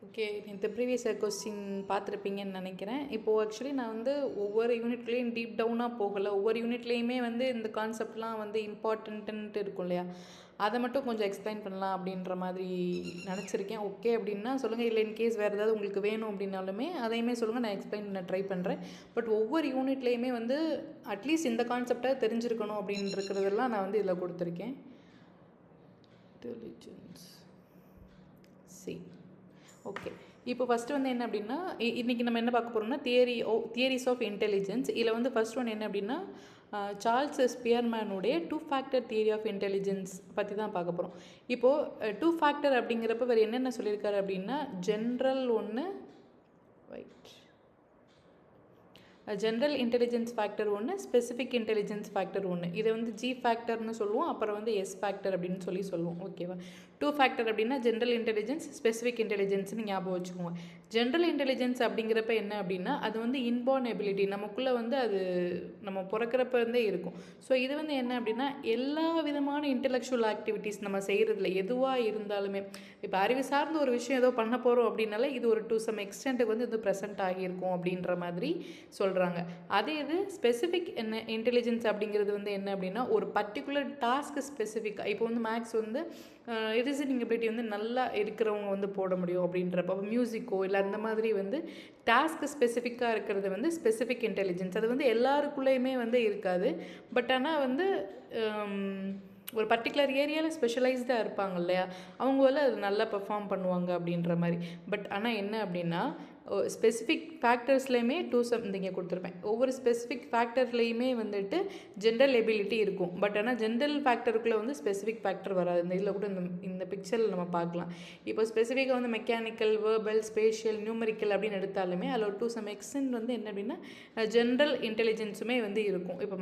Okay, இந்த previous year question பார்த்துருப்பீங்கன்னு நினைக்கிறேன். இப்போது ஆக்சுவலி நான் வந்து ஒவ்வொரு யூனிட்லேயும் டீப் டவுனாக போகலை. ஒவ்வொரு யூனிட்லேயுமே வந்து இந்த கான்செப்ட்லாம் வந்து இம்பார்ட்டன்ட்டுன்ட்டு இருக்கும் இல்லையா, அதை மட்டும் கொஞ்சம் எக்ஸ்பிளைன் பண்ணலாம் அப்படின்ற மாதிரி நினச்சிருக்கேன். ஓகே அப்படின்னா சொல்லுங்கள், இல்லை இன்கேஸ் வேறு ஏதாவது உங்களுக்கு வேணும் அப்படின்னாலுமே அதையுமே சொல்லுங்கள், நான் எக்ஸ்பிளைன் பண்ண ட்ரை பண்ணுறேன். பட் ஒவ்வொரு யூனிட்லேயுமே வந்து அட்லீஸ்ட் இந்த கான்செப்டை தெரிஞ்சிருக்கணும் அப்படின்றதெல்லாம் நான் வந்து இதில் கொடுத்துருக்கேன். Intelligence C. ஓகே, இப்போ ஃபஸ்ட்டு வந்து என்ன அப்படின்னா, இன்றைக்கி நம்ம என்ன பார்க்க போகிறோம்னா தியரிஸ் ஆஃப் இன்டெலிஜென்ஸ். இதில் வந்து ஃபஸ்ட் ஒன் என்ன அப்படின்னா, சார்ல்ஸ் ஸ்பியர்மேனுடைய 2 ஃபேக்டர் தியரி ஆஃப் இன்டெலிஜென்ஸ் பற்றி தான் பார்க்க போகிறோம். இப்போது 2 ஃபேக்டர் அப்படிங்கிறப்ப வேறு என்னென்ன சொல்லியிருக்காரு அப்படின்னா, ஜென்ரல் ஒன்று, ஜென்ரல் இன்டெலிஜென்ஸ் ஃபேக்டர் ஒன்று, ஸ்பெசிஃபிக் இன்டெலிஜென்ஸ் ஃபேக்டர் ஒன்று. இதை வந்து ஜி ஃபேக்டர்னு சொல்லுவோம், அப்புறம் வந்து எஸ் ஃபேக்டர் அப்படின்னு சொல்லுவோம். ஓகேவா, 2 ஃபேக்டர் அப்படின்னா ஜென்ரல் இன்டெலிஜென்ஸ், ஸ்பெசிஃபிக் இன்டெலிஜென்ஸ்னு ஞாபகம் வச்சுக்கோங்க. ஜென்ரல் இன்டெலிஜென்ஸ் அப்படிங்கிறப்ப என்ன அப்படின்னா, அது வந்து இன்பார்ன் எபிலிட்டி, நமக்குள்ளே வந்து அது நம்ம பிறக்கிறப்ப இருந்தே இருக்கும். ஸோ இது வந்து என்ன அப்படின்னா, எல்லா விதமான இன்டெலெக்சுவல் ஆக்டிவிட்டீஸ் நம்ம செய்கிறதுல எதுவாக இருந்தாலுமே, இப்போ அறிவு சார்ந்த ஒரு விஷயம் ஏதோ பண்ண போகிறோம் அப்படின்னாலே இது ஒரு டு சம் எக்ஸ்டென்ட்டுக்கு வந்து இது ப்ரெசென்ட் ஆகியிருக்கும் அப்படின்ற மாதிரி சொல்கிறாங்க. அதே இது ஸ்பெசிஃபிக் இன்டெலிஜென்ஸ் அப்படிங்கிறது வந்து என்ன அப்படின்னா, ஒரு பர்டிகுலர் டாஸ்க்கு ஸ்பெசிஃபிக்காக, இப்போ வந்து மேக்ஸ் வந்து ரீசனிங் எபிலிட்டி வந்து நல்லா இருக்கிறவங்க வந்து போட முடியும் அப்படின்றப்ப, மியூசிக்கோ இல்லை அந்த மாதிரி வந்து டாஸ்க்கு ஸ்பெசிஃபிக்காக இருக்கிறது வந்து ஸ்பெசிஃபிக் இன்டெலிஜென்ஸ். அது வந்து எல்லாருக்குள்ளேயுமே வந்து இருக்காது. பட் ஆனால் வந்து ஒரு பர்டிகுலர் ஏரியாவில் ஸ்பெஷலைஸ்டாக இருப்பாங்க இல்லையா, அவங்க வந்து அது நல்லா பெர்ஃபார்ம் பண்ணுவாங்க அப்படின்ற மாதிரி. பட் ஆனால் என்ன அப்படின்னா, ஸ்பெசிஃபிக் ஃபேக்டர்ஸ்லேயுமே இங்கே கொடுத்துருப்பேன். ஒவ்வொரு ஸ்பெசிஃபிக் ஃபேக்டர்லேயுமே வந்துட்டு ஜென்ரல் எபிலிட்டி இருக்கும். பட் ஆனால் ஜென்ரல் ஃபேக்டருக்குள்ளே வந்து ஸ்பெசிஃபிக் ஃபேக்டர் வராது. இந்த இதில் கூட இந்த பிக்சரில் நம்ம பார்க்கலாம். இப்போ ஸ்பெசிஃபிக்காக வந்து மெக்கானிக்கல், வேர்பல், ஸ்பேஷியல், நியூமரிக்கல் அப்படின்னு எடுத்தாலுமே அதில் டு சம் எக்ஸ்டென்ட் வந்து என்ன அப்படின்னா ஜென்ரல் இன்டெலிஜென்ஸுமே வந்து இருக்கும். இப்போ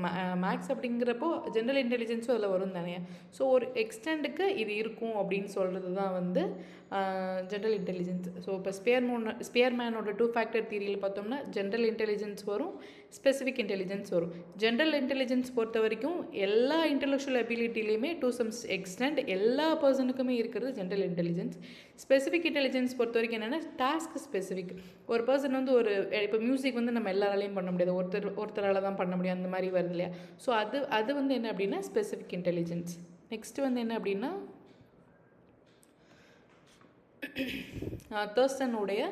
மேக்ஸ் அப்படிங்கிறப்போ ஜென்ரல் இன்டெலிஜென்ஸும் அதில் வரும் தானே. ஸோ ஒரு எக்ஸ்டெண்டுக்கு இது இருக்கும் அப்படின்னு சொல்கிறது தான் வந்து ஜென்ரல் இன்டெலிஜென்ஸ். ஸோ இப்போ ஸ்பியர்மேனோட 2 ஃபேக்டர் தியரியில் பார்த்தோம்னா ஜென்ரல் இன்டெலிஜென்ஸ் வரும், ஸ்பெசிஃபிக் இன்டெலிஜென்ஸ் வரும். ஜென்ரல் இன்டெலிஜென்ஸ் பொறுத்த வரைக்கும் எல்லா இன்டெலெக்சுவல் எபிலிட்டிலையுமே டு சம் எக்ஸ்டென்ட் எல்லா பர்சனுக்குமே இருக்கிறது ஜென்ரல் இன்டெலிஜென்ஸ். ஸ்பெசிஃபிக் இன்டெலிஜென்ஸ் பொறுத்த வரைக்கும் என்னென்னா டாஸ்க் ஸ்பெசிஃபிக். ஒரு பர்சன் வந்து இப்போ மியூசிக் வந்து நம்ம எல்லாராலையும் பண்ண முடியாது, ஒருத்தரால் தான் பண்ண முடியும், அந்த மாதிரி வருது இல்லையா. ஸோ அது வந்து என்ன அப்படின்னா ஸ்பெசிஃபிக் இன்டெலிஜென்ஸ். நெக்ஸ்ட்டு வந்து என்ன அப்படின்னா தர்ஸ்டனுடைய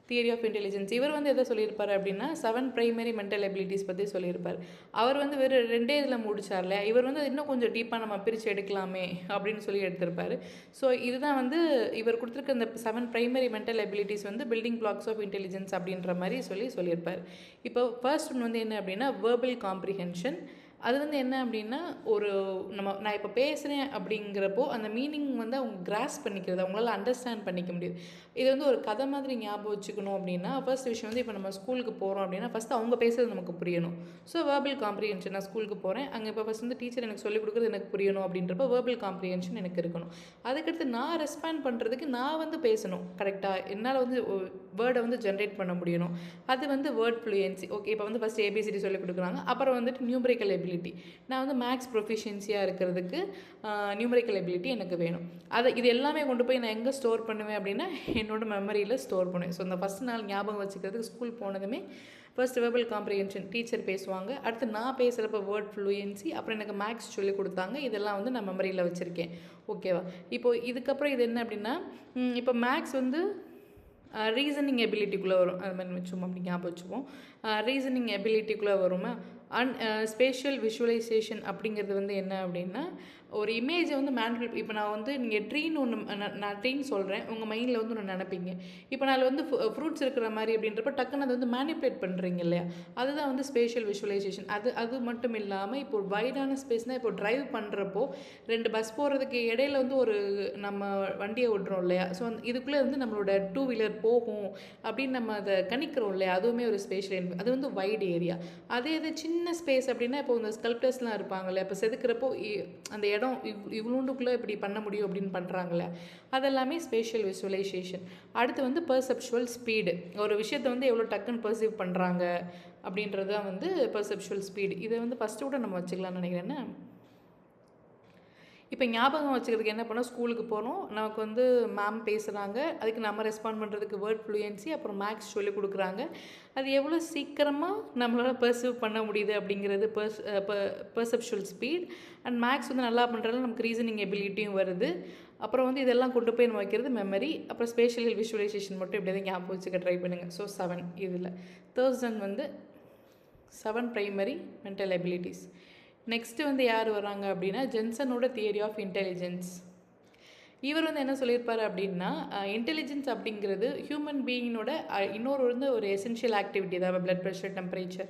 தியரி ஆஃப் இன்டெலிஜென்ஸ். இவர் வந்து எதை சொல்லியிருப்பார் அப்படின்னா 7 பிரைமரி மென்டல் எபிலிட்டிஸ் பற்றி சொல்லியிருப்பார். அவர் வந்து வெறும் 2 இதில் முடிச்சார் இல்லையா, இவர் வந்து இன்னும் கொஞ்சம் டீப்பாக நம்ம பிரித்து எடுக்கலாமே அப்படின்னு சொல்லி எடுத்திருப்பார். ஸோ இதுதான் வந்து இவர் கொடுத்துருக்க இந்த 7 பிரைமரி மென்டல் எபிலிட்டிஸ் வந்து பில்டிங் பிளாக்ஸ் ஆஃப் இன்டெலிஜென்ஸ் அப்படின்ற மாதிரி சொல்லியிருப்பார். இப்போ ஃபர்ஸ்ட் ஒன் வந்து என்ன அப்படின்னா வேர்பல் காம்ப்ரிஹென்ஷன். அது வந்து என்ன அப்படின்னா, நான் இப்போ பேசுகிறேன் அப்படிங்கிறப்போ அந்த மீனிங் வந்து அவங்க கிராஸ் பண்ணிக்கிறது, அவங்களால அண்டர்ஸ்டாண்ட் பண்ணிக்க முடியுது. இது வந்து ஒரு கதை மாதிரி ஞாபகம் வச்சுக்கணும் அப்படின்னா, ஃபர்ஸ்ட் விஷயம் வந்து இப்போ நம்ம ஸ்கூலுக்கு போகிறோம் அப்படின்னா ஃபஸ்ட்டு அவங்க பேசுகிறது நமக்கு புரியணும். ஸோ வேர்பல் காம்ப்ரிஹென்ஷன், நான் ஸ்கூலுக்கு போகிறேன், அங்கே இப்போ ஃபஸ்ட் வந்து டீச்சர் எனக்கு சொல்லிக் கொடுக்குறது எனக்கு புரியணும் அப்படின்றப்ப வேர்பல் காம்ப்ரிஹென்ஷன் எனக்கு இருக்கணும். அதுக்கடுத்து நான் ரெஸ்பாண்ட் பண்ணுறதுக்கு நான் வந்து பேசணும் கரெக்டாக, என்னால் வந்து வேர்டை வந்து ஜென்ரேட் பண்ண முடியணும். அது வந்து வேர்ட் ஃப்ளூயன்சி. ஓகே, இப்போ வந்து ஃபஸ்ட் ஏபிசிடி சொல்லிக் கொடுக்குறாங்க, அப்புறம் வந்துட்டு நியூமரிக்கல் எபிலிட்டி. நான் வந்து மேக்ஸ் ப்ரொஃபிஷியன்சியாக இருக்கிறதுக்கு நியூமரிக்கல் எபிலிட்டி எனக்கு வேணும். இது எல்லாமே கொண்டு போய் நான் எங்கே ஸ்டோர் பண்ணுவேன் அப்படின்னா என்னோட மெமரியில் ஸ்டோர் பண்ணுவேன். ஸோ இந்த ஃபஸ்ட் நாள் ஞாபகம் வச்சுக்கிறதுக்கு ஸ்கூல் போனதுமே ஃபர்ஸ்ட் வேர்பல் காம்ப்ரிஹென்ஷன் டீச்சர் பேசுவாங்க, அடுத்து நான் பேசுகிறப்ப வேர்ட் ஃப்ளூயன்சி, அப்புறம் எனக்கு மேக்ஸ் சொல்லி கொடுத்தாங்க. இதெல்லாம் வந்து நான் மெமரியில் வச்சுருக்கேன். ஓகேவா, இப்போது இதுக்கப்புறம் இது என்ன அப்படின்னா, இப்போ மேக்ஸ் வந்து ரீசனிங் எபிலிட்டிக்குள்ளே வரும். அது மாதிரி வச்சுப்போம், அப்படி ஞாபகம் வச்சுப்போம். ரீசனிங் எபிலிட்டிக்குள்ளே வருமா. ஸ்பேஷியல் விஷுவலைசேஷன் அப்படிங்கிறது வந்து என்ன அப்படின்னா, ஒரு இமேஜை வந்து இப்போ நான் வந்து நீங்கள் ட்ரீன்னு ஒன்று நான் ட்ரீன் சொல்கிறேன், உங்கள் மைண்டில் வந்து ஒன்று நினைப்பீங்க. இப்போ நான் வந்து ஃப்ரூட்ஸ் இருக்கிற மாதிரி அப்படின்றப்ப டக்குன்னு அதை வந்து மேனிப்புலேட் பண்ணுறீங்க இல்லையா, அதுதான் வந்து ஸ்பேஷியல் விஷுவலைசேஷன். அது மட்டும் இல்லாமல் இப்போ ஒரு வைடான ஸ்பேஸ்னால், இப்போ ட்ரைவ் பண்ணுறப்போ 2 பஸ் போகிறதுக்கு இடையில வந்து ஒரு நம்ம வண்டியை ஓட்டுறோம் இல்லையா, ஸோ இதுக்குள்ளே வந்து நம்மளோட 2 வீலர் போகும் அப்படின்னு நம்ம அதை கணிக்கிறோம் இல்லையா, அதுவுமே ஒரு ஸ்பேஷியல், அது வந்து வைட் ஏரியா. அதே இது சின்ன ஸ்பேஸ் அப்படின்னா, இப்போ இந்த ஸ்கல்ப்டர்ஸ்லாம் இருப்பாங்கல்ல, இப்போ செதுக்கிறப்போ அந்த இடம் இவ்வளோண்டுக்குள்ளே இப்படி பண்ண முடியும் அப்படின்னு பண்ணுறாங்களே, அதெல்லாமே ஸ்பேஷியல் விஷுவலைசேஷன். அடுத்து வந்து பெர்செப்சுவல் ஸ்பீடு, ஒரு விஷயத்தை வந்து எவ்வளோ டக்குன்னு பெர்சீவ் பண்ணுறாங்க அப்படின்றது தான் வந்து பெர்செப்சுவல் ஸ்பீடு. இதை வந்து ஃபஸ்ட்டு கூட நம்ம வச்சுக்கலாம்னு நினைக்கிறேன்னா. இப்போ ஞாபகம் வச்சுக்கிறதுக்கு என்ன பண்ணோம், ஸ்கூலுக்கு போகிறோம், நமக்கு வந்து மேம் பேசுகிறாங்க, அதுக்கு நம்ம ரெஸ்பாண்ட் பண்ணுறதுக்கு வேர்ட் ஃப்ளூயன்சி, அப்புறம் மேக்ஸ் சொல்லிக் கொடுக்குறாங்க. அது எவ்வளோ சீக்கிரமாக நம்மளால் பெர்சீவ் பண்ண முடியுது அப்படிங்கிறது பெர்செப்ஷுவல் ஸ்பீட். அண்ட் மேக்ஸ் வந்து நல்லா பண்ணுறதுல நமக்கு ரீசனிங் எபிலிட்டியும் வருது. அப்புறம் வந்து இதெல்லாம் கொண்டு போய் நம்ம வைக்கிறது மெமரி. அப்புறம் ஸ்பேஷியல் விஷுவலைசேஷன் மட்டும் இப்படி தான் ஞாபகம் வச்சுக்க ட்ரை பண்ணுங்கள். ஸோ 7 இதில் தேர்ஸ்டன் வந்து 7 ப்ரைமரி மென்டல் எபிலிட்டிஸ். நெக்ஸ்ட்டு வந்து யார் வராங்க அப்படின்னா ஜென்சனோட தியரி ஆஃப் இன்டெலிஜென்ஸ். இவர் வந்து என்ன சொல்லியிருப்பார் அப்படின்னா, இன்டெலிஜென்ஸ் அப்படிங்கிறது ஹியூமன் பீயினோட இன்னொரு வந்து ஒரு எசென்ஷியல் ஆக்டிவிட்டி தான். பிளட் ப்ரெஷர், டெம்பரேச்சர்,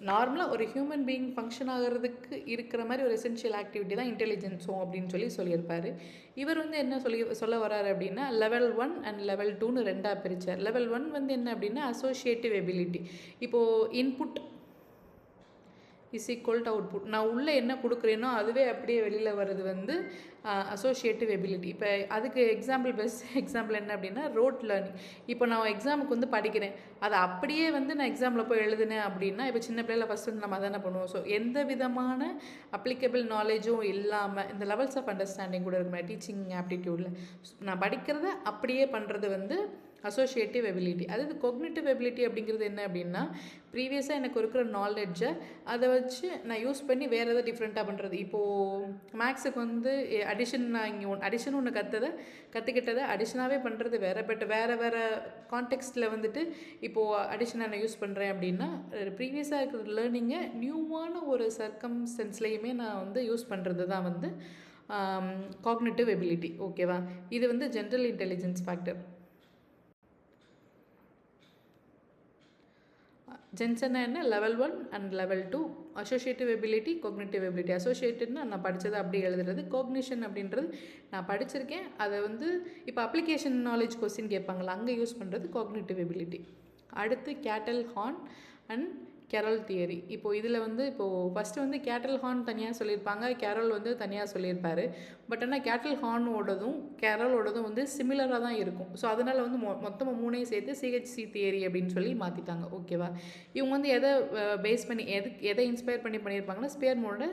நார்மலாக ஒரு ஹியூமன் பீயிங் ஃபங்க்ஷன் ஆகிறதுக்கு இருக்கிற மாதிரி ஒரு எசென்ஷியல் ஆக்டிவிட்டி தான் இன்டெலிஜென்ஸும் அப்படின்னு சொல்லியிருப்பார். இவர் வந்து என்ன சொல்ல வர்றாரு அப்படின்னா, லெவல் 1 அண்ட் லெவல் 2ன்னு ரெண்டாக பிரித்தார். லெவல் 1 வந்து என்ன அப்படின்னா அசோசியேட்டிவ் எபிலிட்டி. இப்போது input is equal to output. நான் உள்ளே என்ன கொடுக்குறேனோ அதுவே அப்படியே வெளியில் வர்றது வந்து அசோசியேட்டிவ் எபிலிட்டி. இப்போ அதுக்கு பெஸ்ட் எக்ஸாம்பிள் என்ன அப்படின்னா ரோட் லேர்னிங். இப்போ நான் எக்ஸாமுக்கு வந்து படிக்கிறேன், அதை அப்படியே வந்து நான் எக்ஸாமில் போய் எழுதுனேன் அப்படின்னா, இப்போ சின்ன பிள்ளைல ஃபஸ்ட் வந்து நம்ம அதானே பண்ணுவோம். ஸோ எந்த விதமான அப்ளிகபிள் நாலேஜும் இல்லாமல் இந்த லெவல்ஸ் ஆஃப் அண்டர்ஸ்டாண்டிங் கூட இருக்குமே டீச்சிங் ஆப்டிடியூடில், நான் படிக்கிறத அப்படியே பண்ணுறது வந்து அசோசியேட்டிவ் எபிலிட்டி. அதாவது கொக்னிட்டிவ் எபிலிட்டி அப்படிங்கிறது என்ன அப்படின்னா, ப்ரீவியஸாக எனக்கு இருக்கிற நாலேஜை அதை வச்சு நான் யூஸ் பண்ணி வேறு எதாவது டிஃப்ரெண்ட்டாக பண்ணுறது. இப்போது மேக்ஸுக்கு வந்து அடிஷன், நான் இங்கே அடிஷன் ஒன்று கற்றுக்கிட்டதை அடிஷனாகவே பண்ணுறது வேறு. பட் வேறு கான்டெக்ஸ்ட்டில் வந்துட்டு இப்போது அடிஷனை நான் யூஸ் பண்ணுறேன் அப்படின்னா, ப்ரீவியஸாக இருக்கிற லேர்னிங்கை நியூவான ஒரு சர்க்கம்ஸ்டன்ஸ்லேயுமே நான் வந்து யூஸ் பண்ணுறது தான் வந்து காக்னிட்டிவ் எபிலிட்டி. ஓகேவா? இது வந்து ஜென்ரல் இன்டெலிஜென்ஸ் ஃபேக்டர். ஜென்சன் என்ன level 1 and level 2 associative ability, cognitive ability. அசோசியேட்டிவ்னா நான் படித்ததை அப்படி எழுதுறது, கோக்னிஷன் அப்படின்றது நான் படிச்சிருக்கேன் அதை வந்து இப்போ அப்ளிகேஷன் நாலேஜ் கொஸ்டின் கேட்பாங்களா அங்கே யூஸ் பண்ணுறது கோக்னிட்டிவ் எபிலிட்டி. அடுத்து கேட்டல் ஹார்ன் அண்ட் கேரல் தியரி. இப்போது இதில் வந்து ஃபஸ்ட்டு வந்து கேட்டல் ஹார்ன் தனியாக சொல்லியிருப்பாங்க, கேரல் வந்து தனியாக சொல்லியிருப்பார். பட் ஆனால் கேட்டல் ஹார்னோடதும் கேரலோடதும் வந்து சிமிலராக தான் இருக்கும். ஸோ அதனால் வந்து மொத்தமாக மூணையும் சேர்த்து சிஹெச்சி தியரி அப்படின்னு சொல்லி மாற்றிட்டாங்க. ஓகேவா? இவங்க வந்து எதை பேஸ் பண்ணி எதை இன்ஸ்பயர் பண்ணி பண்ணியிருப்பாங்கன்னா, ஸ்பியர்மோட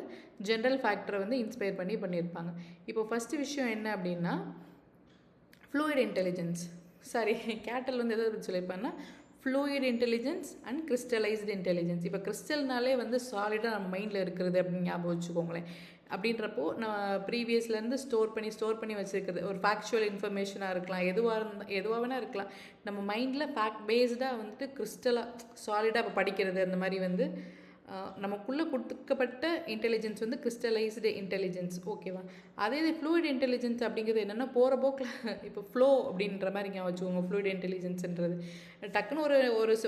ஜென்ரல் ஃபேக்டரை வந்து இன்ஸ்பயர் பண்ணி பண்ணியிருப்பாங்க. இப்போது ஃபஸ்ட்டு விஷயம் என்ன அப்படின்னா ஃப்ளூயிட் இன்டெலிஜென்ஸ். சாரி, கேட்டல் வந்து எதை பற்றி சொல்லியிருப்பாங்கன்னா fluid intelligence and crystallised intelligence. இப்போ கிறிஸ்டல்னாலே வந்து சாலிடாக நம்ம மைண்டில் இருக்கிறது அப்படின்னு ஞாபகம் வச்சுக்கோங்களேன். அப்படின்றப்போ நான் ப்ரீவியஸ்லேருந்து ஸ்டோர் பண்ணி வச்சுருக்கிறது ஒரு ஃபேக்சுவல் இன்ஃபர்மேஷனாக இருக்கலாம், எதுவாக வேணால் இருக்கலாம். நம்ம மைண்டில் ஃபேக்ட் பேஸ்டாக வந்துட்டு கிறிஸ்டலாக சாலிடாக இப்போ படிக்கிறது அந்த மாதிரி வந்து நமக்குள்ளே கொடுக்கப்பட்ட இன்டெலிஜென்ஸ் வந்து கிறிஸ்டலைஸ்டு இன்டெலிஜென்ஸ். ஓகேவா? அதே இது ஃப்ளூயிட் இன்டெலிஜென்ஸ் அப்படிங்கிறது என்னென்னா போகிற போக்கில் இப்போ ஃப்ளோ அப்படின்ற மாதிரி ஞாபகம் வச்சுக்கோங்க. ஃப்ளூயிட் இன்டெலிஜென்ஸ்ன்றது டக்குன்னு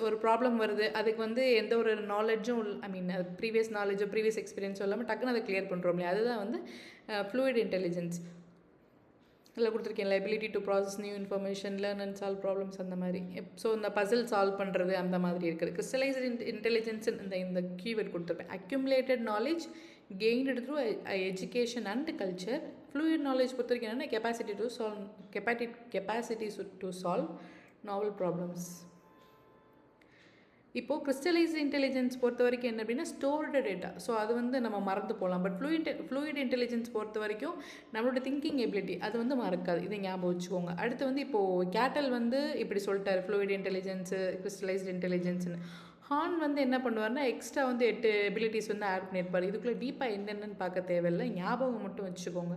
ஒரு ப்ராப்ளம் வருது, அதுக்கு வந்து எந்த ஒரு நாலேஜும் அது ப்ரீவியஸ் நாலேஜோ ப்ரீவியஸ் எக்ஸ்பீரியன்ஸோ இல்லாமல் டக்குன்னு அதை கிளியர் பண்ணுறோம் இல்லையா, அதுதான் வந்து ஃப்ளூயிட் இன்டெலிஜென்ஸ். இதில் கொடுத்துருக்கேன் ability to process new information, learn and solve problems அந்த மாதிரி. ஸோ இந்த பசில் சால்வ் பண்ணுறது அந்த மாதிரி இருக்குது. கிறிஸ்டலைஸ்டு இன்டெலிஜென்ஸ் இந்த கீவேர்ட் கொடுத்துருப்பேன். Accumulated knowledge gained through education and culture. Fluid knowledge பொறுத்த வரைக்கும் என்னென்னா capacity to solve novel problems. இப்போது கிறிஸ்டலைஸ்டு இன்டெலிஜென்ஸ் பொறுத்த வரைக்கும் என்ன அப்படின்னா ஸ்டோர்டு டேட்டா. ஸோ அது வந்து நம்ம மறந்து போகலாம். பட் ஃப்ளூயிட் இன்டெலிஜென்ஸ் பொறுத்த வரைக்கும் நம்மளோட திங்கிங் எபிலிட்டி அது வந்து மறக்காது. இதை ஞாபகம் வச்சுக்கோங்க. அடுத்து வந்து இப்போது கேட்டல் வந்து இப்படி சொல்லிட்டார் ஃப்ளூயிட் இன்டெலிஜென்ஸு கிறிஸ்டலைஸ்டு இன்டெலிஜென்ஸ்னு. ஹார்ன் வந்து என்ன பண்ணுவார்னா எக்ஸ்ட்ரா வந்து 8 எபிலிட்டிஸ் வந்து ஆட் பண்ணியிருப்பார். இதுக்குள்ளே டீப்பாக என்னென்னு பார்க்க தேவையில்லை, ஞாபகம் மட்டும் வச்சுக்கோங்க.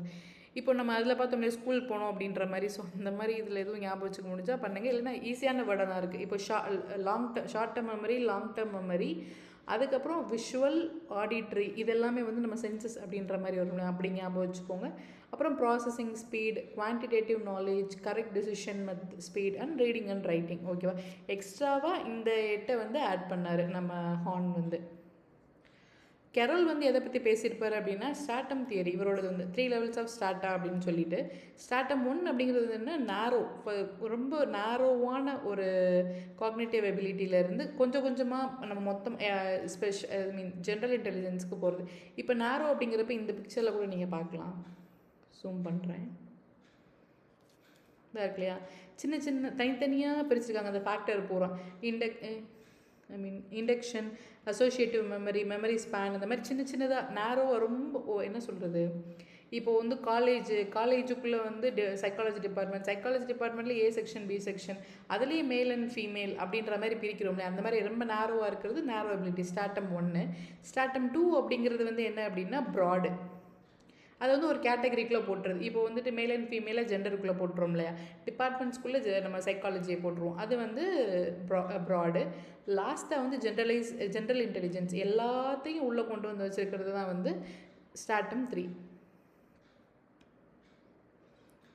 இப்போ நம்ம அதில் பார்த்தோம்னா ஸ்கூல் போனோம் அப்படின்ற மாதிரி. ஸோ அந்த மாதிரி இதில் எதுவும் ஞாபகம் வச்சுக்க முடிஞ்சால் பண்ணுங்கள், இல்லைன்னா ஈஸியான வேர்டாக தான் இருக்குது. இப்போ short term memory, long term memory, அதுக்கப்புறம் விஷுவல், ஆடிட்ரி, இதெல்லாமே வந்து நம்ம சென்சஸ் அப்படின்ற மாதிரி வரும், அப்படி ஞாபகம் வச்சுக்கோங்க. அப்புறம் processing speed, quantitative knowledge, correct decision speed and reading and writing. ஓகேவா? எக்ஸ்ட்ராவாக இந்த 8 வந்து ஆட் பண்ணார் நம்ம ஹார்ன் வந்து. கெரோல் வந்து எதை பற்றி பேசியிருப்பார் அப்படின்னா ஸ்டாட்டம் தியரி. இவரோடது வந்து 3 லெவல்ஸ் ஆஃப் ஸ்டாட்டா அப்படின்னு சொல்லிட்டு, ஸ்டாட்டம் 1 அப்படிங்கிறது என்ன ரொம்ப நேரோவான ஒரு காக்னிட்டிவ் எபிலிட்டியிலேருந்து கொஞ்சமாக நம்ம மொத்தம் ஜென்ரல் இன்டெலிஜென்ஸ்க்கு போகிறது. இப்போ நேரோ அப்படிங்கிறப்ப இந்த பிக்சரில் கூட நீங்கள் பார்க்கலாம், ஜூம் பண்ணுறேன், இதாக இருக்கு இல்லையா, சின்ன தனித்தனியாக பிரிச்சுருக்காங்க அந்த ஃபேக்டர் பூரா. Induction, associative memory, memory span, அந்த மாதிரி சின்னதாக நேரோவாக ரொம்ப என்ன சொல்கிறது இப்போ வந்து காலேஜுக்குள்ளே வந்து சைக்காலஜி டிபார்ட்மெண்ட்டில் ஏ செக்ஷன் பி செக்ஷன் அதுலேயே மேல் அண்ட் ஃபீமேல் அப்படின்ற மாதிரி பிரிக்கிறோம்ல, அந்த மாதிரி ரொம்ப நேரோவாக இருக்கிறது நேரோ எபிலிட்டி ஸ்டாட்டம் 1. ஸ்டாட்டம் 2 அப்படிங்கிறது வந்து என்ன அப்படின்னா ப்ராடு. அது வந்து ஒரு கேட்டகரிக்குள்ளே போட்டுருது. இப்போ வந்துட்டு மேல் அண்ட் ஃபீமேலாக ஜெண்டருக்குள்ளே போட்டுரும் இல்லையா, டிபார்ட்மெண்ட்ஸ்குள்ளே நம்ம சைக்காலஜியை போட்டுருவோம். அது வந்து ப்ராடு. லாஸ்ட்டாக வந்து ஜென்ரல் இன்டெலிஜென்ஸ் எல்லாத்தையும் உள்ளே கொண்டு வந்து வச்சுருக்கிறது தான் வந்து ஸ்டாட்டம் 3.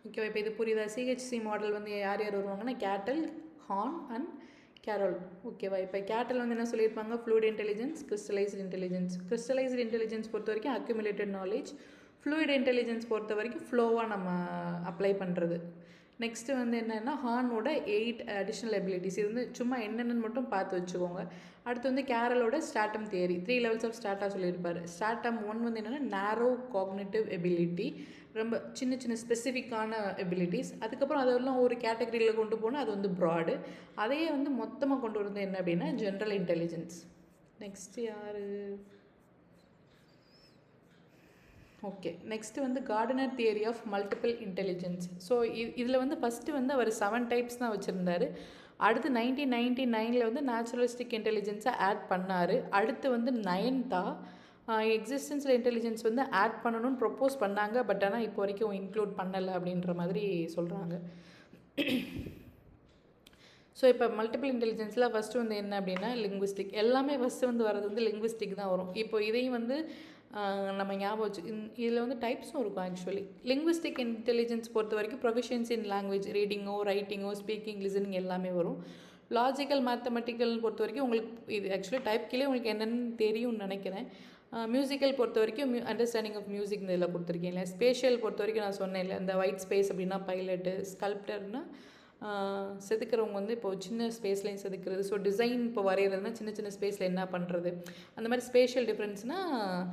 ஓகேவா? இப்போ இது புரியுதா? சிஹெச்சி மாடல் வந்து யார் யார் வருவாங்கன்னா கேட்டல், ஹார்ன் அண்ட் கேரோல். ஓகேவா? இப்போ கேட்டல் வந்து என்ன சொல்லியிருப்பாங்க, ஃப்ளூயிட் இன்டெலிஜென்ஸ், கிறிஸ்டலைஸ்டு இன்டெலிஜென்ஸ் பொறுத்த வரைக்கும் அக்யூமுலேட்டட் நாலேஜ், ஃப்ளூயிட் இன்டெலிஜென்ஸ் பொறுத்த வரைக்கும் ஃப்ளோவாக நம்ம அப்ளை பண்ணுறது. நெக்ஸ்ட்டு வந்து என்னென்னா ஹார்னோட 8 அடிஷ்னல் எபிலிட்டிஸ். இது வந்து சும்மா என்னென்னு மட்டும் பார்த்து வச்சுக்கோங்க. அடுத்து வந்து கேரலோட ஸ்டாட்டம் தியரி 3 லெவல்ஸ் ஆஃப் ஸ்டாட்டா சொல்லியிருப்பார். ஸ்டாட்டம் 1 வந்து என்னென்னா நேரோ காக்னிட்டிவ் எபிலிட்டி, ரொம்ப சின்ன சின்ன ஸ்பெசிஃபிக்கான எபிலிட்டிஸ். அதுக்கப்புறம் அதெல்லாம் ஒரு கேட்டகரியில் கொண்டு போனால் அது வந்து ப்ராடு. அதையே வந்து மொத்தமாக கொண்டு வரது என்ன அப்படின்னா ஜென்ரல் இன்டெலிஜென்ஸ். நெக்ஸ்ட்டு யார்? ஓகே, நெக்ஸ்ட்டு வந்து Gardner theory of multiple intelligence. So இதில் வந்து ஃபஸ்ட்டு வந்து அவர் 7 டைப்ஸ் தான் வச்சுருந்தார். அடுத்து 1999 வந்து நேச்சுரலிஸ்டிக் இன்டெலிஜென்ஸை ஆட் பண்ணார். அடுத்து வந்து 9th எக்ஸிஸ்டன்ஷியல் இன்டெலிஜென்ஸ் வந்து ஆட் பண்ணணும்னு ப்ரொப்போஸ் பண்ணாங்க. பட் ஆனால் இப்போ வரைக்கும் இன்க்ளூட் பண்ணலை அப்படின்ற மாதிரி சொல்கிறாங்க. ஸோ இப்போ மல்டிபிள் இன்டெலிஜென்ஸில் ஃபஸ்ட்டு வந்து என்ன அப்படின்னா லிங்குவிஸ்டிக். எல்லாமே ஃபஸ்ட்டு வந்து வர்றது வந்து லிங்குவிஸ்டிக் தான் வரும். இப்போ இதையும் வந்து நம்ம ஞாபகம் வச்சு இதில் வந்து டைப்ஸும் இருக்கும் ஆக்சுவலி. லிங்குவிஸ்டிக் இன்டெலிஜென்ஸ் பொறுத்த வரைக்கும் ப்ரொஃபிஷியன்சி இன் லாங்குவேஜ், ரீடிங்கோ ரைட்டிங்கோ ஸ்பீக்கிங் லிசனிங் எல்லாமே வரும். லாஜிக்கல் மேத்தமெட்டிக்கல் பொறுத்த வரைக்கும் உங்களுக்கு இது ஆக்சுவலி டைப் கீழே உங்களுக்கு என்னென்னு தெரியும்னு நினைக்கிறேன். மியூசிக்கல் பொறுத்த வரைக்கும் அண்டர்ஸ்டாண்டிங் ஆஃப் மியூசிக் இதில் கொடுத்துருக்கேன் இல்லை. ஸ்பேஷியல் பொறுத்த வரைக்கும் நான் சொன்னேன் இல்லை, இந்த ஒயிட் ஸ்பேஸ் அப்படின்னா பைலட்டு, ஸ்கல்ப்டர்னால் செதுக்கிறவங்க வந்து இப்போது சின்ன ஸ்பேஸ்லையும் செதுக்கிறது. ஸோ டிசைன் இப்போ வரைகிறதுனா சின்ன சின்ன ஸ்பேஸில் என்ன பண்ணுறது, அந்த மாதிரி ஸ்பேஷியல் டிஃப்ரென்ஸ்னால்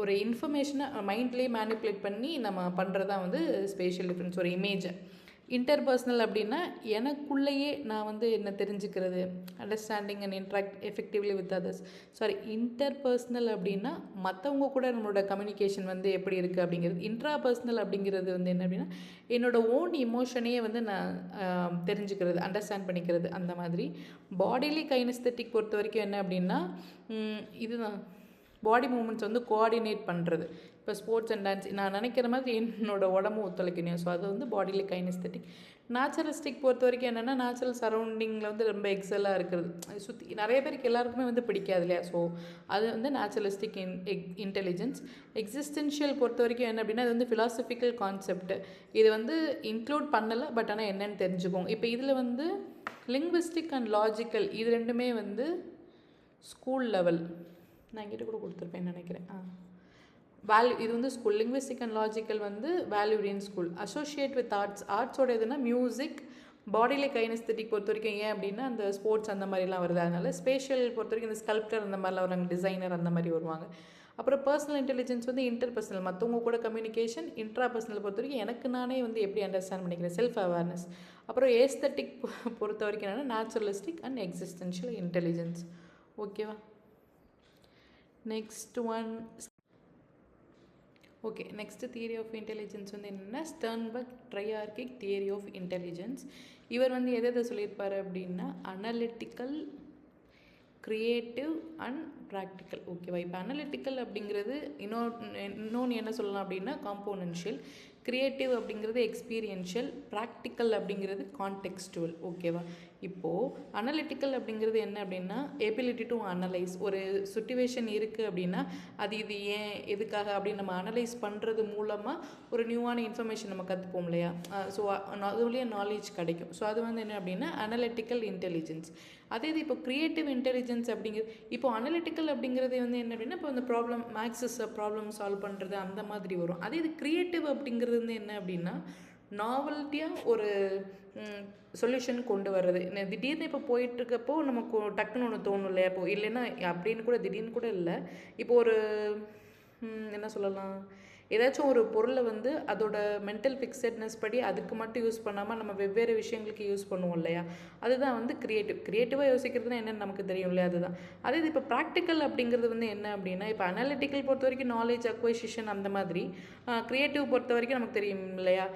ஒரு இன்ஃபர்மேஷனை மைண்ட்லேயே மேனிப்புலேட் பண்ணி நம்ம பண்ணுறதா வந்து ஸ்பேஷியல் டிஃப்ரென்ஸ். ஒரு இமேஜை இன்டர்பர்சனல் அப்படின்னா எனக்குள்ளேயே நான் வந்து என்ன தெரிஞ்சுக்கிறது, understanding and interact effectively with others. Interpersonal அப்படின்னா மற்றவங்க கூட நம்மளோட கம்யூனிகேஷன் வந்து எப்படி இருக்குது அப்படிங்கிறது. இன்ட்ராபர்சனல் அப்படிங்கிறது வந்து என்ன அப்படின்னா என்னோடய ஓன் இமோஷனையே வந்து நான் தெரிஞ்சுக்கிறது, அண்டர்ஸ்டாண்ட் பண்ணிக்கிறது அந்த மாதிரி. பாடிலி கைனஸ்தெட்டிக் பொறுத்த வரைக்கும் என்ன அப்படின்னா இதுதான் பாடி மூமெண்ட்ஸ் வந்து கோஆர்டினேட் பண்ணுறது. இப்போ ஸ்போர்ட்ஸ் அண்ட் டான்ஸ் நான் நினைக்கிற மாதிரி என்னோடய உடம்பு ஒத்துழைக்கணும். ஸோ அது வந்து பாடிலி கைனஸ்தெட்டிக். நேச்சுரலிஸ்டிக் பொறுத்த வரைக்கும் என்னென்னா நேச்சுரல் சரௌண்டிங்கில் வந்து ரொம்ப எக்ஸலாக இருக்கிறது. சுற்றி நிறைய பேருக்கு எல்லாருக்குமே வந்து பிடிக்காது இல்லையா. ஸோ அது வந்து நேச்சுரலிஸ்டிக் இன்டெலிஜென்ஸ். எக்ஸிஸ்டென்ஷியல் பொறுத்த வரைக்கும் என்ன அப்படின்னா அது வந்து ஃபிலாசபிக்கல் கான்செப்ட். இது வந்து இன்க்ளூட் பண்ணலை, பட் ஆனால் என்னென்னு தெரிஞ்சுக்கோங்க. இப்போ இதில் வந்து லிங்குவிஸ்டிக் அண்ட் லாஜிக்கல் இது ரெண்டுமே வந்து ஸ்கூல் லெவல். நான் என்கிட்ட கூட கொடுத்துருப்பேன்னு நினைக்கிறேன். வேல்யூ இது வந்து ஸ்கூல். லிங்குவிஸ்டிக் அண்ட் லாஜிக்கல் வந்து valued in school. Associate with ஆர்ட்ஸோட எதுனா மியூசிக், பாடியிலே கைனஸ்தெட்டிக் பொறுத்த வரைக்கும் ஏன் அப்படின்னா அந்த ஸ்போர்ட்ஸ் அந்த மாதிரிலாம் வருது. அதனால் ஸ்பேஷியல் பொறுத்த வரைக்கும் இந்த ஸ்கல்ப்டர் அந்த மாதிரிலாம் வருவாங்க, டிசைனர் அந்த மாதிரி வருவாங்க. அப்புறம் பர்சனல் இன்டெலிஜென்ஸ் வந்து இன்டர்பர்சனல், மற்றவங்க கூட கம்யூனிகேஷன். இன்ட்ராபர்சனல் பொறுத்த வரைக்கும் எனக்கு நானே வந்து எப்படி அண்டர்ஸ்டாண்ட் பண்ணிக்கிறேன், செல்ஃப் அவேர்னஸ். அப்புறம் ஏஸ்தட்டிக் பொறுத்த வரைக்கும் என்னென்னா நேச்சுரலிஸ்டிக் அண்ட் எக்ஸிஸ்டென்ஷியல் இன்டெலிஜென்ஸ். ஓகேவா? Next one. Okay, next theory of intelligence வந்து என்னென்னா Sternberg triarchic theory of intelligence. இவர் வந்து எதை சொல்லியிருப்பார் அப்படின்னா அனலிட்டிக்கல், க்ரியேட்டிவ் அண்ட் ப்ராக்டிக்கல். ஓகேவா? இப்போ அனலிட்டிக்கல் அப்படிங்கிறது இன்னொன்று என்ன சொல்லலாம் அப்படின்னா காம்போனன்ஷியல், க்ரியேட்டிவ் அப்படிங்கிறது எக்ஸ்பீரியன்ஷியல், ப்ராக்டிக்கல் அப்படிங்கிறது கான்டெக்ஸ்டுவல். ஓகேவா? இப்போது அனலிட்டிக்கல் அப்படிங்கிறது என்ன அப்படின்னா எபிலிட்டி டு அனலைஸ். ஒரு சுச்சுவேஷன் இருக்குது அப்படின்னா அது இது ஏன் எதுக்காக அப்படின்னு நம்ம அனலைஸ் பண்ணுறது மூலமாக ஒரு நியூவான இன்ஃபர்மேஷன் நம்ம கற்றுப்போம் இல்லையா. ஸோ அது வழியாக நாலேஜ் கிடைக்கும். ஸோ அது வந்து என்ன அப்படின்னா அனலிட்டிக்கல் இன்டெலிஜென்ஸ். அதே இது இப்போ க்ரியேட்டிவ் இன்டெலிஜென்ஸ் அப்படிங்கிறது, இப்போ அனலிட்டிக்கல் அப்படிங்கிறது வந்து என்ன அப்படின்னா இப்போ இந்த மேக்ஸஸ் ப்ராப்ளம் சால்வ் பண்ணுறது அந்த மாதிரி வரும். அதே இது க்ரியேட்டிவ் அப்படிங்கிறது வந்து என்ன அப்படின்னா நாவல்ட்டியாக ஒரு சொல்யூஷன் கொண்டு வர்றது. திடீர்னு இப்போ போயிட்டுருக்கப்போ நமக்கு டக்குன்னு ஒன்று தோணும் இல்லையா. இப்போ இல்லைன்னா அப்படின்னு கூட திடீர்னு கூட இல்லை, இப்போ ஒரு என்ன சொல்லலாம், ஏதாச்சும் ஒரு பொருளை வந்து அதோட மென்டல் ஃபிக்ஸட்னஸ் படி அதுக்கு மட்டும் யூஸ் பண்ணாமல் நம்ம வெவ்வேறு விஷயங்களுக்கு யூஸ் பண்ணுவோம் இல்லையா, அதுதான் வந்து கிரியேட்டிவாக யோசிக்கிறதுனா என்னென்னு நமக்கு தெரியும் இல்லையா, அதுதான். அதே இது இப்போ ப்ராக்டிக்கல் அப்படிங்கிறது வந்து என்ன அப்படின்னா, இப்போ அனாலிட்டிக்கல் பொறுத்த வரைக்கும் நாலேஜ் அக்வைசிஷன் அந்த மாதிரி, க்ரியேட்டிவ் பொறுத்த வரைக்கும் நமக்கு தெரியும் இல்லையா,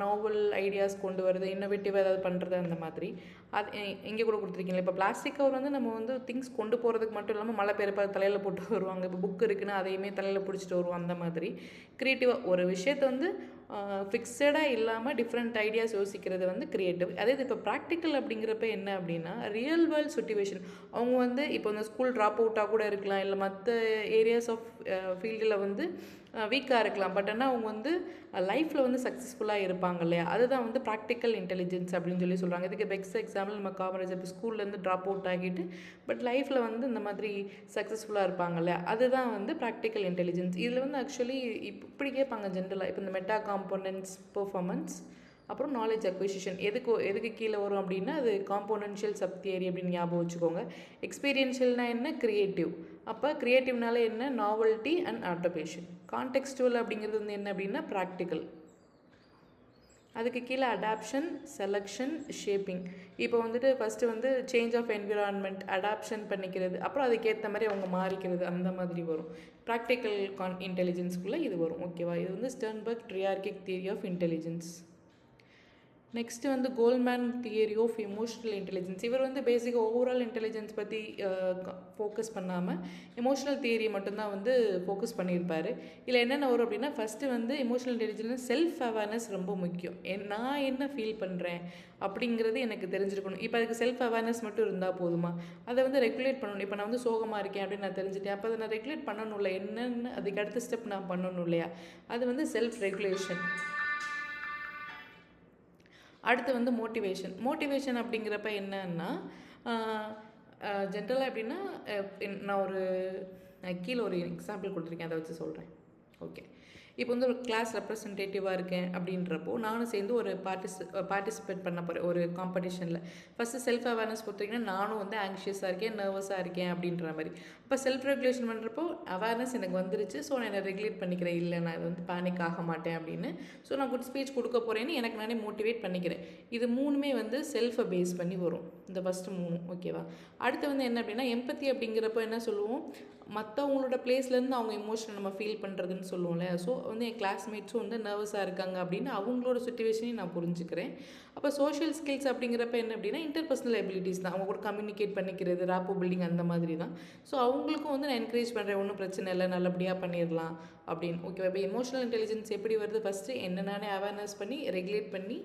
நாவல் ஐடியாஸ் கொண்டு வருது, இன்னோவேட்டிவாக ஏதாவது பண்ணுறது அந்த மாதிரி. அது இங்கே கூட கொடுத்துருக்கீங்களா, இப்போ பிளாஸ்டிக் கவர் வந்து நம்ம வந்து திங்ஸ் கொண்டு போகிறதுக்கு மட்டும் இல்லாமல் மழை பெய்யறப்ப தலையில் போட்டு வருவாங்க. இப்போ புக் இருக்குன்னா அதையுமே தலையில் பிடிச்சிட்டு வருவோம். அந்த மாதிரி க்ரியேட்டிவாக ஒரு விஷயத்தை வந்து ஃபிக்ஸடாக இல்லாமல் டிஃப்ரெண்ட் ஐடியாஸ் யோசிக்கிறது வந்து க்ரியேட்டிவ். அதே இது இப்போ ப்ராக்டிக்கல் அப்படிங்கிறப்ப என்ன அப்படின்னா, ரியல் வேர்ல்ட் சுச்சுவேஷன். அவங்க வந்து இப்போ இந்த ஸ்கூல் ட்ராப் அவுட்டாக கூட இருக்கலாம், இல்லை மற்ற ஏரியாஸ் ஆஃப் ஃபீல்டில் வந்து வீக்காக இருக்கலாம். பட் ஆனால் அவங்க வந்து லைஃப்பில் வந்து சக்ஸஸ்ஃபுல்லாக இருப்பாங்க இல்லையா, அதுதான் வந்து ப்ராக்டிக்கல் இன்டெலிஜென்ஸ் அப்படின்னு சொல்கிறாங்க. இதுக்கு பெஸ்ட் எக்ஸாம்பிள் நம்ம காமராஜ் இப்போ ஸ்கூல்லேருந்து ட்ராப் அவுட் ஆகிட்டு பட் லைஃப்பில் வந்து இந்த மாதிரி சக்ஸஸ்ஃபுல்லாக இருப்பாங்க இல்லையா, அதுதான் வந்து ப்ராக்டிக்கல் இன்டெலிஜென்ஸ். இதில் வந்து ஆக்சுவலி இப்படி கேட்பாங்க ஜென்ரலாக, இப்போ இந்த மெட்டா காம்போனன்ட்ஸ், பெர்ஃபார்மன்ஸ், அப்புறம் நாலேஜ் அக்விசிஷன் எதுக்கு கீழே வரும் அப்படின்னா, அது காம்போனன்ஷியல் சப் தியரி அப்படின்னு ஞாபகம் வச்சுக்கோங்க. எக்ஸ்பீரியன்ஷியல்னால் என்ன, க்ரியேட்டிவ். அப்போ க்ரியேட்டிவ்னால என்ன, நாவல்ட்டி அண்ட் ஆட்டோபேஷன். கான்டெக்ஸ்டுவல் அப்படிங்கிறது வந்து என்ன அப்படின்னா ப்ராக்டிக்கல். அதுக்கு கீழே அடாப்ஷன், செலெக்ஷன், ஷேப்பிங். இப்போ வந்துட்டு ஃபஸ்ட்டு வந்து சேஞ்ச் ஆஃப் என்விரான்மெண்ட், அடாப்ஷன் பண்ணிக்கிறது, அப்புறம் அதுக்கேற்ற மாதிரி அவங்க மாறிக்கிறது, அந்த மாதிரி வரும். ப்ராக்டிக்கல் இன்டெலிஜென்ஸ்குள்ளே இது வரும். ஓகேவா, இது வந்து Sternberg triarchic theory of intelligence. Next வந்து Goleman theory of emotional intelligence. இவர் வந்து பேசிக்காக ஓவரால் இன்டெலிஜென்ஸ் பற்றி ஃபோக்கஸ் பண்ணாமல் எமோஷ்னல் தியரி மட்டும்தான் வந்து ஃபோக்கஸ் பண்ணியிருப்பார். இதில் என்னென்ன வரும் அப்படின்னா, ஃபஸ்ட்டு வந்து எமோஷ்னல் இன்டெலிஜென்ஸ் செல்ஃப் அவேர்னஸ் ரொம்ப முக்கியம். நான் என்ன ஃபீல் பண்ணுறேன் அப்படிங்கிறது எனக்கு தெரிஞ்சிருக்கணும். இப்போ அதுக்கு செல்ஃப் அவேர்னஸ் மட்டும் இருந்தால் போதுமா, அதை வந்து ரெகுலேட் பண்ணணும். இப்போ நான் வந்து சோகமாக இருக்கேன் அப்படின்னு நான் தெரிஞ்சுட்டேன், அப்போ அதை நான் ரெகுலேட் பண்ணணும்ல, என்னென்னு அதுக்கு அடுத்த ஸ்டெப் நான் பண்ணணும் இல்லையா, அது வந்து செல்ஃப் ரெகுலேஷன். அடுத்து வந்து மோட்டிவேஷன் அப்படிங்கிறப்ப என்னன்னா, ஜென்ரலாக எப்படின்னா, நான் கீழே ஒரு எக்ஸாம்பிள் கொடுத்துருக்கேன், அதை வச்சு சொல்கிறேன். ஓகே, இப்போ வந்து ஒரு கிளாஸ் ரெப்ரசன்டேட்டிவாக இருக்கேன் அப்படின்றப்போ நானும் சேர்ந்து ஒரு பார்ட்டிசிபேட் பண்ண போகிறேன் ஒரு காம்படிஷனில். ஃபஸ்ட்டு செல்ஃப் அவேர்னஸ் பொறுத்தவரைக்கும் நானும் வந்து ஆங்ஷியஸாக இருக்கேன், நர்வஸாக இருக்கேன் அப்படின்ற மாதிரி. இப்போ செல்ஃப் ரெகுலேஷன் பண்ணுறப்போ அவேர்னஸ் எனக்கு வந்துருச்சு. ஸோ நான் என்னை ரெகுலேட் பண்ணிக்கிறேன், இல்லை நான் வந்து பேனிக் ஆக மாட்டேன் அப்படின்னு. ஸோ நான் குட் ஸ்பீச் கொடுக்க போகிறேன்னு எனக்கு நானே மோட்டிவேட் பண்ணிக்கிறேன். இது மூணுமே வந்து செல்ஃபை பேஸ் பண்ணி வரும், இந்த ஃபஸ்ட்டு 3. ஓகேவா, அடுத்து வந்து என்ன அப்படின்னா, எம்பத்தி அப்படிங்கிறப்போ என்ன சொல்லுவோம், மற்றவங்களோட பிளேஸ்லேருந்து அவங்க எமோஷனை நம்ம ஃபீல் பண்ணுறதுன்னு சொல்லுவோம்ல. ஸோ வந்து என் கிளாஸ்மேட்ஸும் வந்து நர்வஸாக இருக்காங்க அப்படின்னு அவங்களோட சுச்சுவேஷனையும் நான் புரிஞ்சுக்கிறேன். அப்போ சோஷியல் ஸ்கில்ஸ் அப்படிங்கிறப்ப என்ன அப்படின்னா, இன்டர்பர்சனல் எபிலிட்டிஸ் தான். அவங்க கூட கம்யூனிகேட் பண்ணிக்கிறது, ராப்போ பில்டிங் அந்த மாதிரி தான். ஸோ அவங்களுக்கும் வந்து நான் என்கரேஜ் பண்ணுறேன், ஒன்றும் பிரச்சனை இல்லை, நல்லபடியாக பண்ணிடலாம் அப்படின்னு. ஓகேவா, இப்போ எமோஷனல் இன்டெலிஜென்ஸ் எப்படி வருது, ஃபஸ்ட்டு என்ன நானே அவேர்னஸ் பண்ணி ரெகுலேட் பண்ணி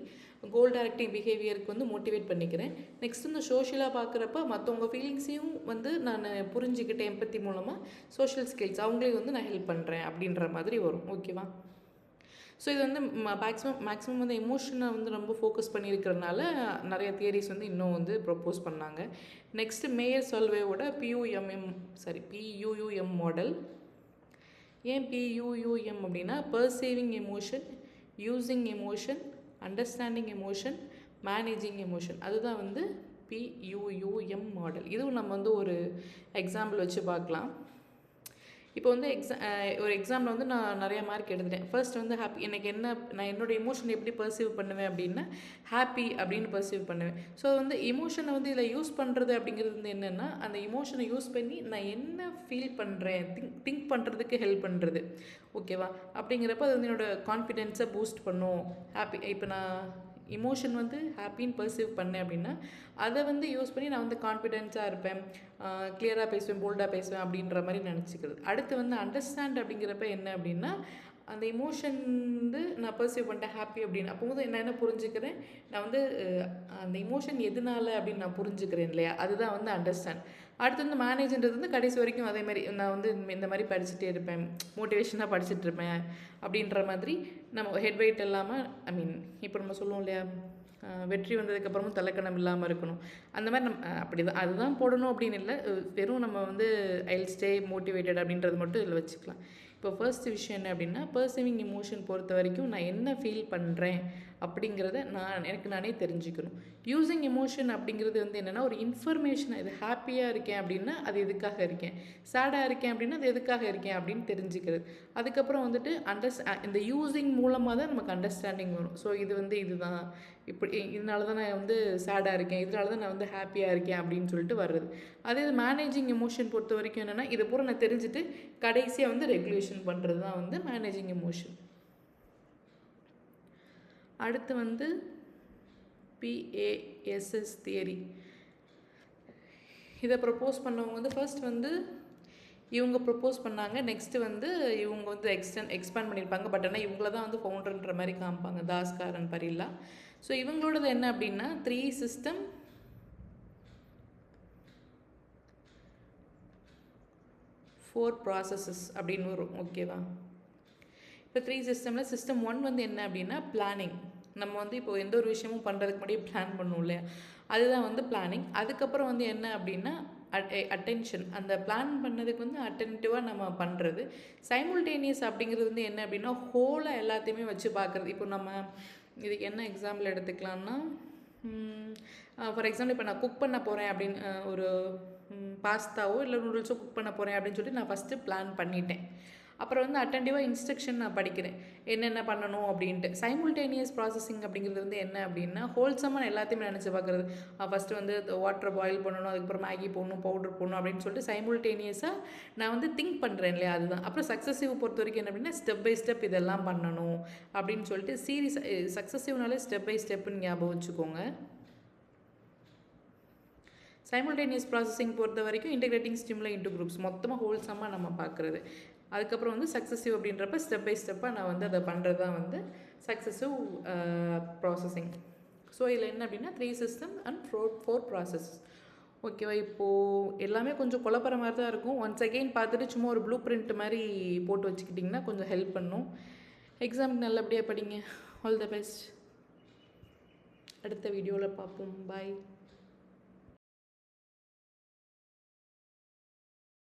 கோல் டைரக்டிங் பிஹேவியருக்கு வந்து மோட்டிவேட் பண்ணிக்கிறேன். நெக்ஸ்ட் இந்த சோஷியலாக பார்க்குறப்ப மற்றவங்க ஃபீலிங்ஸையும் வந்து நான் புரிஞ்சுக்கிட்டேன், எம்பத்தி மூலமாக சோஷியல் ஸ்கில்ஸ் அவங்களையும் வந்து நான் ஹெல்ப் பண்ணுறேன் அப்படின்ற மாதிரி வரும். ஓகேவா, ஸோ இது வந்து மேக்ஸிமம் வந்து எமோஷனை வந்து ரொம்ப ஃபோக்கஸ் பண்ணியிருக்கிறதுனால நிறைய தியரிஸ் வந்து இன்னும் வந்து ப்ரப்போஸ் பண்ணாங்க. நெக்ஸ்ட்டு மேயர் சால்வேவோட PUUM மாடல். ஏன் PUUM அப்படின்னா, perceiving emotion, using emotion, understanding emotion, managing emotion. அதுதான் வந்து PUUM மாடல். இதுவும் நம்ம வந்து ஒரு எக்ஸாம்பிள் வச்சு பார்க்கலாம். இப்போ வந்து ஒரு எக்ஸாம்பிள் வந்து நான் நிறைய மார்க் எடுத்துட்டேன். ஃபர்ஸ்ட் வந்து ஹாப்பி. எனக்கு நான் என்னோடய எமோஷன் எப்படி பர்சீவ் பண்ணுவேன் அப்படின்னா, ஹாப்பி அப்படின்னு பர்சீவ் பண்ணுவேன். ஸோ வந்து எமோஷனை வந்து இதில் யூஸ் பண்ணுறது அப்படிங்கிறது வந்து என்னென்னா, அந்த எமோஷனை யூஸ் பண்ணி நான் என்ன ஃபீல் பண்ணுறேன் திங்க் பண்ணுறதுக்கு ஹெல்ப் பண்ணுறது. ஓகேவா, அப்படிங்கிறப்ப அது வந்து என்னோடய கான்ஃபிடென்ஸை பூஸ்ட் பண்ணும். ஹாப்பி, இப்போ நான் இமோஷன் வந்து ஹாப்பின்னு பர்சீவ் பண்ணேன் அப்படின்னா அதை வந்து யூஸ் பண்ணி நான் வந்து கான்ஃபிடென்ஸாக இருப்பேன், கிளியராக பேசுவேன், போல்டாக பேசுவேன் அப்படின்ற மாதிரி நினச்சிக்கிறது. அடுத்து வந்து அண்டர்ஸ்டாண்ட் அப்படிங்கிறப்ப என்ன அப்படின்னா, அந்த இமோஷன் வந்து நான் பர்சீவ் பண்ணிட்டேன் ஹாப்பி அப்படின்னு. அப்போ வந்து நான் என்ன புரிஞ்சுக்கிறேன், நான் வந்து அந்த இமோஷன் எதனால அப்படின்னு நான் புரிஞ்சுக்கிறேன் இல்லையா, அதுதான் வந்து அண்டர்ஸ்டாண்ட். அடுத்து வந்து மேனேஜ்ன்றது வந்து கடைசி வரைக்கும் அதே மாதிரி நான் வந்து இந்த மாதிரி படிச்சுட்டே இருப்பேன், மோட்டிவேஷனாக படிச்சுட்டு இருப்பேன் அப்படின்ற மாதிரி. நம்ம ஹெட் வெயிட் இல்லாமல், இப்போ நம்ம சொல்லுவோம் இல்லையா, வெற்றி வந்ததுக்கப்புறமும் தலைக்கணம் இல்லாமல் இருக்கணும், அந்த மாதிரி அப்படி தான் அதுதான் போடணும் அப்படின்னு இல்லை. வெறும் நம்ம வந்து ஐல் ஸ்டே மோட்டிவேட்டட் அப்படின்றது மட்டும் இதில் வச்சுக்கலாம். இப்போ ஃபர்ஸ்ட் விஷயம் என்ன அப்படின்னா, பர்சீவிங் எமோஷன் பொறுத்த வரைக்கும் நான் என்ன ஃபீல் பண்ணுறேன் அப்படிங்கிறத எனக்கு நானே தெரிஞ்சுக்கணும். யூஸிங் எமோஷன் அப்படிங்கிறது வந்து என்னென்னா ஒரு இன்ஃபர்மேஷன். இது ஹாப்பியாக இருக்கேன் அப்படின்னா அது எதுக்காக இருக்கேன், சேடாக இருக்கேன் அப்படின்னா அது எதுக்காக இருக்கேன் அப்படின்னு தெரிஞ்சுக்கிறது. அதுக்கப்புறம் வந்துட்டு இந்த யூஸிங் மூலமாக தான் நமக்கு அண்டர்ஸ்டாண்டிங் வரும். ஸோ இது வந்து இதுதான், இப்படி இதனால தான் நான் வந்து சேடாக இருக்கேன், இதனால தான் நான் வந்து ஹாப்பியாக இருக்கேன் அப்படின்னு சொல்லிட்டு வர்றது. அதே இது மேனேஜிங் எமோஷன் பொறுத்த வரைக்கும் என்னென்னா இதை பூரா நான் தெரிஞ்சுட்டு கடைசியாக வந்து ரெகுலேஷன் பண்ணுறது தான் வந்து மேனேஜிங் எமோஷன். அடுத்து வந்து PASS தியரி. இதை ப்ரப்போஸ் பண்ணவங்க வந்து ஃபர்ஸ்ட் வந்து இவங்க ப்ரப்போஸ் பண்ணாங்க. நெக்ஸ்ட்டு வந்து இவங்க வந்து எக்ஸ்பேண்ட் பண்ணியிருப்பாங்க. பட் ஆனால் இவங்கள தான் வந்து ஃபவுண்டர்ன்ற மாதிரி காமிப்பாங்க, தாஸ்காரன் பரில்லா. ஸோ இவங்களோடது என்ன அப்படின்னா 3 system 4 processes அப்படின்னு வரும். ஓகேவா? இப்போ 3 சிஸ்டமில் சிஸ்டம் 1 வந்து என்ன அப்படின்னா பிளானிங். நம்ம வந்து இப்போ எந்த ஒரு விஷயமும் பண்ணுறதுக்கு முன்னாடி பிளான் பண்ணுவோம் இல்லையா, அதுதான் வந்து பிளானிங். அதுக்கப்புறம் வந்து என்ன அப்படின்னா அட்டென்ஷன். அந்த பிளான் பண்ணதுக்கு வந்து அட்டென்டிவாக நம்ம பண்ணுறது. சைமுல்டேனியஸ் அப்படிங்கிறது வந்து என்ன அப்படின்னா ஹோலாக எல்லாத்தையுமே வச்சு பார்க்குறது. இப்போ நம்ம இதுக்கு என்ன எக்ஸாம்பிள் எடுத்துக்கலாம்னா, ஃபார் எக்ஸாம்பிள் இப்போ நான் குக் பண்ண போகிறேன் அப்படின்னு ஒரு பாஸ்தாவோ இல்லை நூடுல்ஸோ குக் பண்ண போகிறேன் அப்படின்னு சொல்லிட்டு நான் ஃபஸ்ட்டு பிளான் பண்ணிட்டேன். அப்புறம் வந்து அட்டென்டிவாக இன்ஸ்ட்ரக்ஷன் நான் படிக்கிறேன் என்னென்ன பண்ணணும் அப்படின்ட்டு. சைமுல்டேனியஸ் ப்ராசஸிங் அப்படிங்கிறது வந்து என்ன அப்படின்னா ஹோல்சமாக எல்லாத்தையுமே நினச்சி பார்க்குறது. ஃபஸ்ட்டு வந்து வாட்டரை பாயில் பண்ணணும், அதுக்கப்புறம் மேகி போடணும், பவுடர் போடணும் அப்படின்னு சொல்லிட்டு சைமுல்டேனியஸாக நான் வந்து திங்க் பண்ணுறேன் இல்லையா, அதுதான். அப்புறம் சக்ஸஸிவ் பொறுத்த வரைக்கும் என்ன அப்படின்னா ஸ்டெப் பை ஸ்டெப் இதெல்லாம் பண்ணணும் அப்படின்னு சொல்லிட்டு சீரியஸ். சக்ஸஸிவ்னாலே ஸ்டெப் பை ஸ்டெப்புன்னு ஞாபகம் வச்சுக்கோங்க. சைமுல்டேனியஸ் ப்ராசஸிங் பொறுத்த வரைக்கும் இன்டெகிரேட்டிங் ஸ்டிமுலை இன்டு குரூப்ஸ் மொத்தமாக ஹோல்சமாக நம்ம பார்க்குறது. அதுக்கப்புறம் வந்து சக்ஸஸிவ் அப்படின்றப்ப ஸ்டெப் பை ஸ்டெப்பாக நான் வந்து அதை பண்ணுறது தான் வந்து சக்ஸஸிவ் ப்ராசஸிங். ஸோ இதில் என்ன அப்படின்னா 3 system and 4 processes. ஓகேவா? இப்போது எல்லாமே கொஞ்சம் குழப்பற மாதிரி தான் இருக்கும். ஒன்ஸ் அகெயின் பார்த்துட்டு சும்மா ஒரு ப்ளூ பிரிண்ட் மாதிரி போட்டு வச்சுக்கிட்டிங்கன்னா கொஞ்சம் ஹெல்ப் பண்ணும். எக்ஸாமுக்கு நல்லபடியாக படிங்க. All the best. அடுத்த வீடியோவில் பார்ப்போம். பாய்.